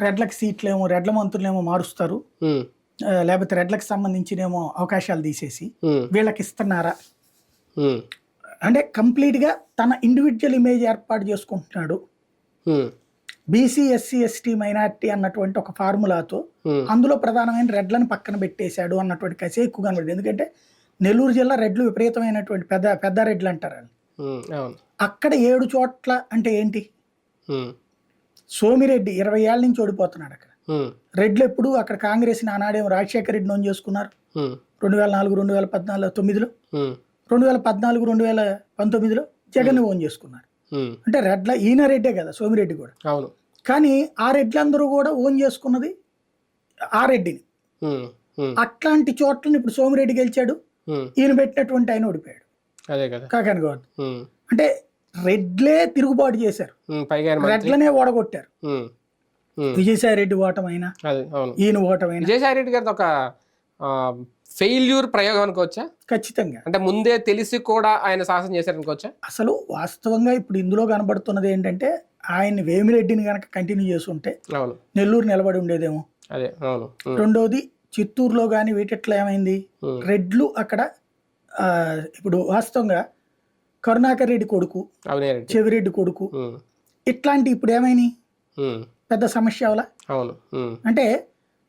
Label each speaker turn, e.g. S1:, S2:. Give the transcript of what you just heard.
S1: రెడ్లకు సీట్లేమో రెడ్ల మంత్రులేమో మారుస్తారు, లేకపోతే రెడ్లకు సంబంధించినేమో అవకాశాలు తీసేసి వీళ్ళకి ఇస్తున్నారా అంటే కంప్లీట్గా తన ఇండివిజువల్ ఇమేజ్ ఏర్పాటు చేసుకుంటున్నాడు. బీసీ ఎస్సీ ఎస్టీ మైనార్టీ అన్నటువంటి ఒక ఫార్ములాతో అందులో ప్రధానమైన రెడ్లను పక్కన పెట్టేశాడు అన్నటువంటి కసి ఎక్కువ కనబడింది. ఎందుకంటే నెల్లూరు జిల్లా రెడ్లు విపరీతమైనటువంటి పెద్ద రెడ్లు అంటారు. అక్కడ 7 చోట్ల అంటే ఏంటి, సోమిరెడ్డి 20 ఏళ్ల నుంచి ఓడిపోతున్నాడు అక్కడ. రెడ్లు ఎప్పుడు అక్కడ కాంగ్రెస్ ఆనాడేమో రాజశేఖర రెడ్డి నోన్ చేసుకున్నారు 2004, 2014, 2009లో, 2014, 2019లో జగన్ ఓన్ చేసుకున్నారు. అంటే రెడ్ల ఈయన రెడ్డే కదా సోమిరెడ్డి కూడా. కానీ ఆ రెడ్లందరూ కూడా ఓన్ చేసుకున్నది ఆ రెడ్డిని. అట్లాంటి చోట్లని ఇప్పుడు సోమిరెడ్డి గెలిచాడు, ఈయన పెట్టినటువంటి ఆయన ఓడిపోయాడు కాకాని గౌడ్. అంటే రెడ్లే తిరుగుబాటు చేశారు, రెడ్లనే ఓడగొట్టారు. విజయసాయి రెడ్డి ఓటమైనా ఈయన ఓటమైనా
S2: విజయసాయి రెడ్డి గారిది ఒక ఫెయిల్యూర్ ప్రయోగం అనుకోవచ్చా?
S1: ఖచ్చితంగా.
S2: అంటే ముందే తెలిసి కూడా ఆయన సాహసం చేశారు అనుకోవచ్చా?
S1: అసలు వాస్తవంగా ఇప్పుడు ఇందులో కనబడుతున్నది ఏంటంటే ఆయన్ని వేమిరెడ్డిని కనుక కంటిన్యూ చేసి ఉంటే నెల్లూరు నిలబడి ఉండేదేమో. రెండోది చిత్తూరులో కానీ వీటిట్లో ఏమైంది, రెడ్లు అక్కడ ఇప్పుడు వాస్తవంగా కరుణాకర్ రెడ్డి కొడుకు, చెవిరెడ్డి కొడుకు, ఇట్లాంటి ఇప్పుడు ఏమైనాయి పెద్ద సమస్య అవలా. అంటే